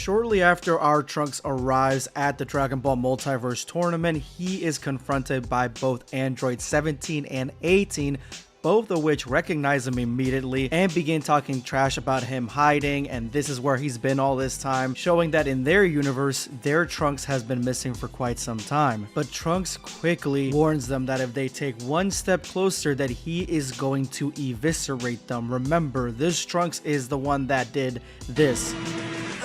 Shortly after our Trunks arrives at the Dragon Ball Multiverse tournament, he is confronted by both Android 17 and 18, both of which recognize him immediately and begin talking trash about him hiding, and this is where he's been all this time, showing that in their universe, their Trunks has been missing for quite some time. But Trunks quickly warns them that if they take one step closer, that he is going to eviscerate them. Remember, this Trunks is the one that did this.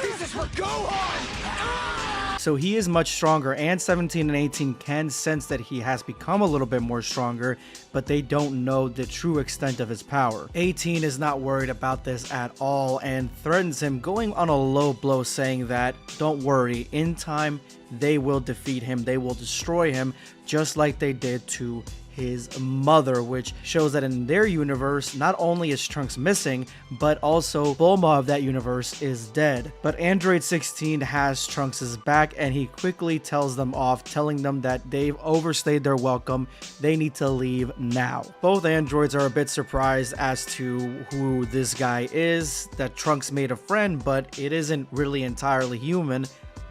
This is for Gohan! So he is much stronger, and 17 and 18 can sense that he has become a little bit more stronger, but they don't know the true extent of his power. 18 is not worried about this at all and threatens him, going on a low blow, saying that, don't worry, in time they will defeat him, they will destroy him, just like they did to his mother, which shows that in their universe, not only is Trunks missing, but also Bulma of that universe is dead. But Android 16 has Trunks' back, and he quickly tells them off, telling them that they've overstayed their welcome, they need to leave now. Both androids are a bit surprised as to who this guy is, that Trunks made a friend, but it isn't really entirely human.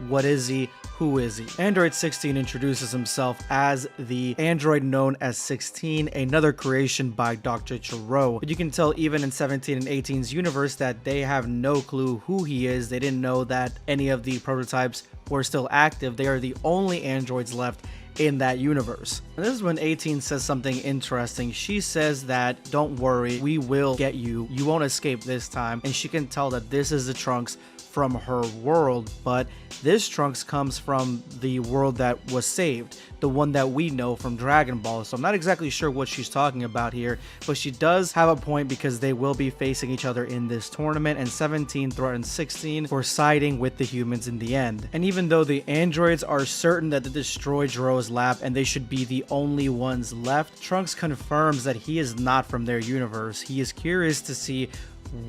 What is he? Who is he? Android 16 introduces himself as the android known as 16, another creation by Dr. Chiro. But you can tell even in 17 and 18's universe that they have no clue who he is. They didn't know that any of the prototypes were still active. They are the only androids left in that universe. And this is when 18 says something interesting. She says that, don't worry, we will get you. You won't escape this time. And she can tell that this is the Trunks from her world, but this Trunks comes from the world that was saved, the one that we know from Dragon Ball. So I'm not exactly sure what she's talking about here, but she does have a point because they will be facing each other in this tournament, and 17 threatens 16 for siding with the humans in the end. And even though the androids are certain that they destroyed Jiro's lab and they should be the only ones left, Trunks confirms that he is not from their universe. He is curious to see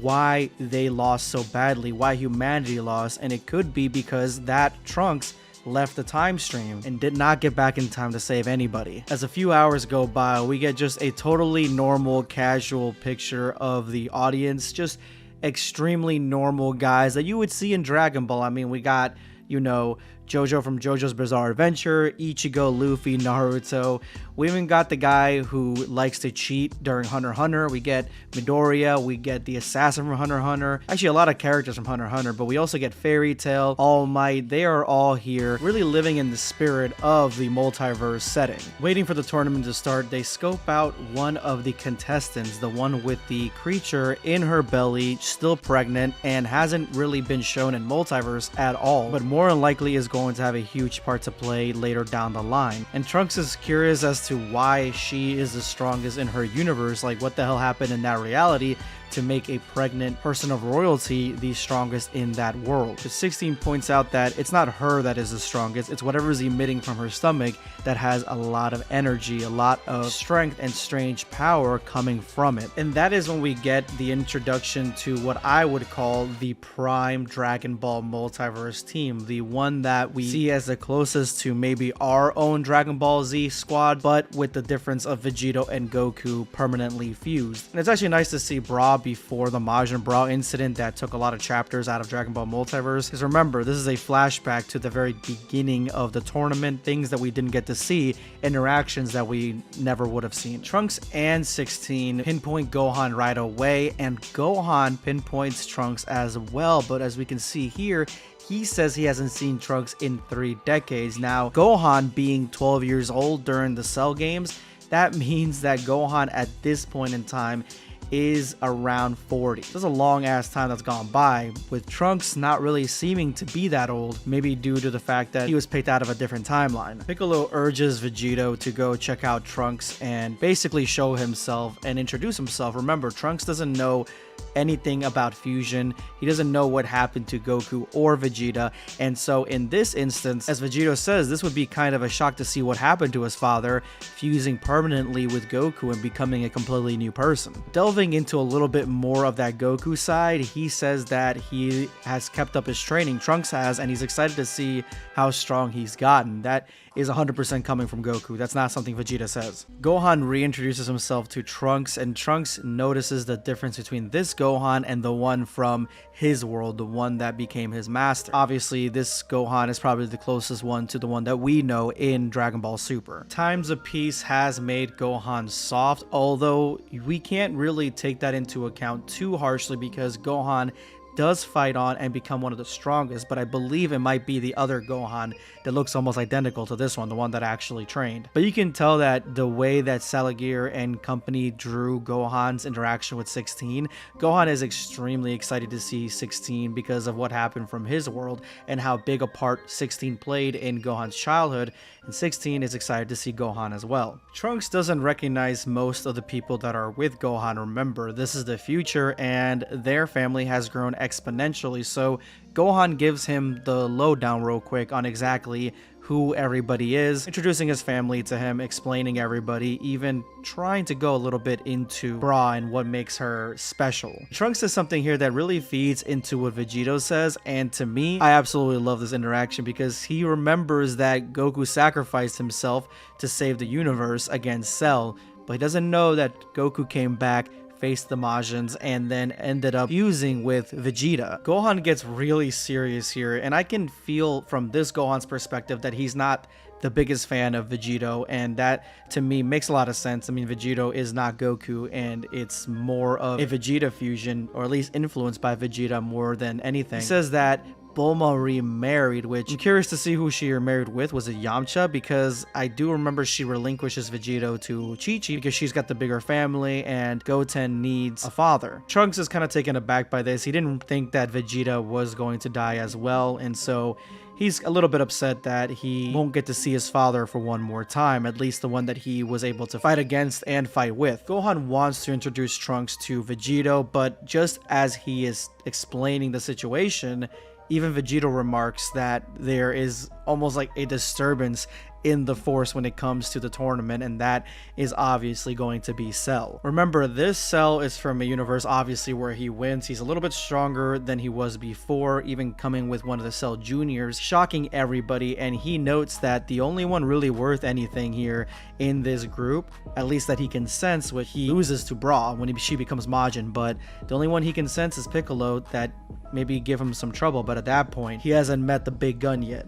why they lost so badly, why humanity lost, and it could be because that Trunks left the time stream and did not get back in time to save anybody. As a few hours go by, we get just a totally normal, casual picture of the audience, just extremely normal guys that you would see in Dragon Ball. I mean, we got, you know, Jojo from JoJo's Bizarre Adventure, Ichigo, Luffy, Naruto. We even got the guy who likes to cheat during Hunter x Hunter. We get Midoriya, we get the assassin from Hunter x Hunter. Actually, a lot of characters from Hunter x Hunter, but we also get Fairy Tail, All Might. They are all here, really living in the spirit of the multiverse setting. Waiting for the tournament to start, they scope out one of the contestants, the one with the creature in her belly, still pregnant, and hasn't really been shown in multiverse at all, but more than likely is going to have a huge part to play later down the line. And Trunks is curious as to why she is the strongest in her universe, like what the hell happened in that reality to make a pregnant person of royalty the strongest in that world. But 16 points out that it's not her that is the strongest, it's whatever is emitting from her stomach that has a lot of energy, a lot of strength and strange power coming from it. And that is when we get the introduction to what I would call the prime Dragon Ball multiverse team, the one that we see as the closest to maybe our own Dragon Ball Z squad, but with the difference of Vegeta and Goku permanently fused. And it's actually nice to see Bra before the Majin Bra incident that took a lot of chapters out of Dragon Ball Multiverse. Because remember, this is a flashback to the very beginning of the tournament, things that we didn't get to see, interactions that we never would have seen. Trunks and 16 pinpoint Gohan right away, and Gohan pinpoints Trunks as well, but as we can see here, he says he hasn't seen Trunks in 3 decades. Now, Gohan being 12 years old during the Cell games, that means that Gohan at this point in time is around 40. There's a long ass time that's gone by, with Trunks not really seeming to be that old, maybe due to the fact that he was picked out of a different timeline. Piccolo urges Vegito to go check out Trunks and basically show himself and introduce himself. Remember, Trunks doesn't know anything about fusion. He doesn't know what happened to Goku or Vegeta, and so in this instance, as Vegito says, this would be kind of a shock to see what happened to his father fusing permanently with Goku and becoming a completely new person. Delving into a little bit more of that Goku side, he says that he has kept up his training, Trunks has, and he's excited to see how strong he's gotten. That is 100% coming from Goku. That's not something Vegeta says. Gohan reintroduces himself to Trunks, and Trunks notices the difference between this Gohan and the one from his world, the one that became his master. Obviously, this Gohan is probably the closest one to the one that we know in Dragon Ball Super. Times of peace has made Gohan soft, although we can't really take that into account too harshly because Gohan does fight on and become one of the strongest, but I believe it might be the other Gohan that looks almost identical to this one, the one that actually trained. But you can tell that the way that Salagir and company drew Gohan's interaction with 16, Gohan is extremely excited to see 16 because of what happened from his world and how big a part 16 played in Gohan's childhood, and 16 is excited to see Gohan as well. Trunks doesn't recognize most of the people that are with Gohan. Remember, this is the future and their family has grown exponentially, so Gohan gives him the lowdown real quick on exactly who everybody is, introducing his family to him, explaining everybody, even trying to go a little bit into Bra and what makes her special. Trunks says something here that really feeds into what Vegeta says, and to me, I absolutely love this interaction because he remembers that Goku sacrificed himself to save the universe against Cell, but he doesn't know that Goku came back, faced the Majins, and then ended up fusing with Vegeta. Gohan gets really serious here, and I can feel from this Gohan's perspective that he's not the biggest fan of Vegito, and that to me makes a lot of sense. I mean, Vegito is not Goku, and it's more of a Vegeta fusion, or at least influenced by Vegeta more than anything. He says that Bulma remarried, which I'm curious to see who she remarried with. Was it Yamcha? Because I do remember she relinquishes Vegito to Chi-Chi because she's got the bigger family and Goten needs a father. Trunks is kind of taken aback by this. He didn't think that Vegeta was going to die as well, and so he's a little bit upset that he won't get to see his father for one more time, at least the one that he was able to fight against and fight with. Gohan wants to introduce Trunks to Vegito, but just as he is explaining the situation, even Vegito remarks that there is almost like a disturbance in the force when it comes to the tournament, and that is obviously going to be Cell. Remember, this Cell is from a universe obviously where he wins. He's a little bit stronger than he was before, even coming with one of the Cell Juniors, shocking everybody, and he notes that the only one really worth anything here in this group, at least that he can sense, what he loses to Bra when she becomes Majin, but the only one he can sense is Piccolo, that maybe give him some trouble, but at that point he hasn't met the big gun yet.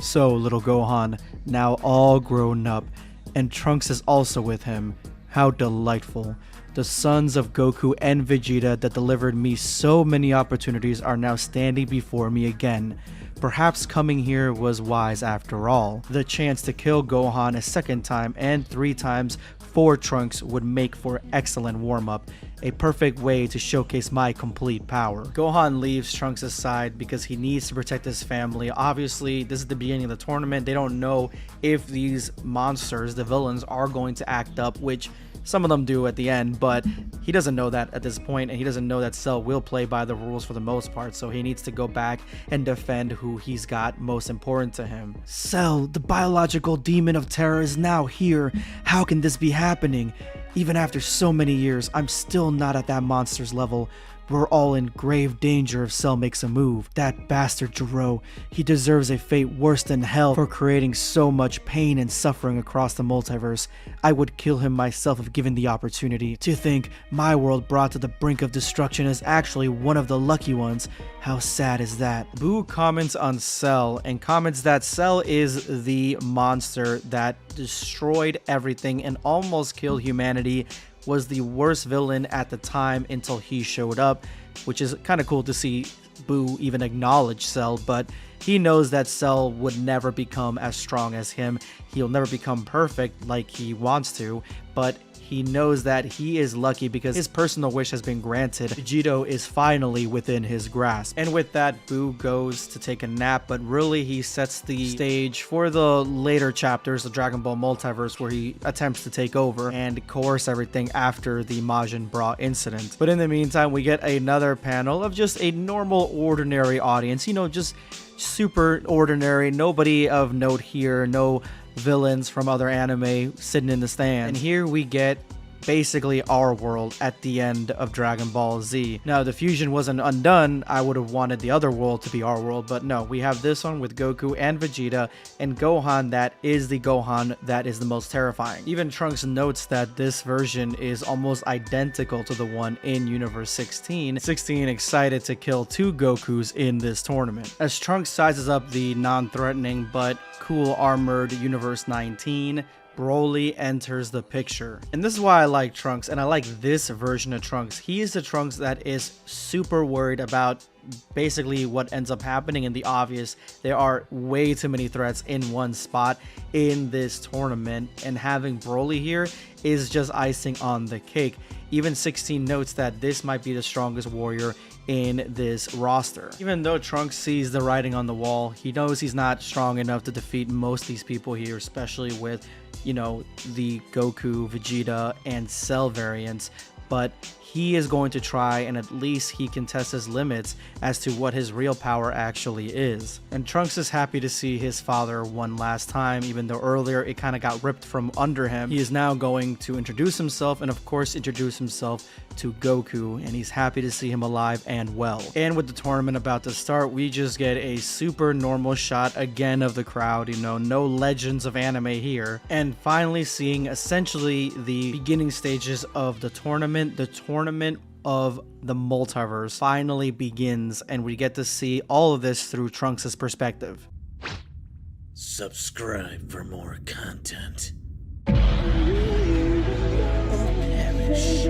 So little Gohan, now all grown up, and Trunks is also with him. How delightful. The sons of Goku and Vegeta that delivered me so many opportunities are now standing before me again. Perhaps coming here was wise after all. The chance to kill Gohan a second time and 3 times for Trunks would make for excellent warm-up, a perfect way to showcase my complete power. Gohan leaves Trunks' side because he needs to protect his family. Obviously, this is the beginning of the tournament. They don't know if these monsters, the villains, are going to act up, which some of them do at the end, but he doesn't know that at this point, and he doesn't know that Cell will play by the rules for the most part, so he needs to go back and defend who he's got most important to him. Cell, the biological demon of terror, is now here. How can this be happening? Even after so many years, I'm still not at that monster's level. We're all in grave danger if Cell makes a move. That bastard Jiro, he deserves a fate worse than hell for creating so much pain and suffering across the multiverse. I would kill him myself if given the opportunity. To think my world brought to the brink of destruction is actually one of the lucky ones. How sad is that? Boo comments on Cell and comments that Cell is the monster that destroyed everything and almost killed humanity, was the worst villain at the time until he showed up, which is kind of cool to see Boo even acknowledge Cell, but he knows that Cell would never become as strong as him. He'll never become perfect like he wants to, but he knows that he is lucky because his personal wish has been granted. Vegito is finally within his grasp. And with that, Boo goes to take a nap, but really he sets the stage for the later chapters of Dragon Ball Multiverse, where he attempts to take over and coerce everything after the Majin Bra incident. But in the meantime, we get another panel of just a normal, ordinary audience, you know, just super ordinary, nobody of note here, no villains from other anime sitting in the stand. And here we get basically our world at the end of Dragon Ball Z. Now, the fusion wasn't undone. I would have wanted the other world to be our world, but no, we have this one with Goku and Vegeta and Gohan. That is the Gohan that is the most terrifying. Even Trunks notes that this version is almost identical to the one in Universe 16. 16 excited to kill 2 Gokus in this tournament. As Trunks sizes up the non-threatening but cool armored Universe 19, Broly enters the picture. And this is why I like Trunks, and I like this version of Trunks. He is the Trunks that is super worried about basically what ends up happening in the obvious. There are way too many threats in one spot in this tournament, and having Broly here is just icing on the cake. Even 16 notes that this might be the strongest warrior in this roster. Even though Trunks sees the writing on the wall, he knows he's not strong enough to defeat most of these people here, especially with, you know, the Goku, Vegeta, and Cell variants, but he is going to try, and at least he can test his limits as to what his real power actually is. And Trunks is happy to see his father one last time, even though earlier it kind of got ripped from under him. He is now going to introduce himself, and of course introduce himself to Goku, and he's happy to see him alive and well. And with the tournament about to start, we just get a super normal shot again of the crowd, you know, no legends of anime here. And finally seeing essentially the beginning stages of the tournament of the multiverse finally begins, and we get to see all of this through Trunks' perspective. Subscribe for more content. Or perish.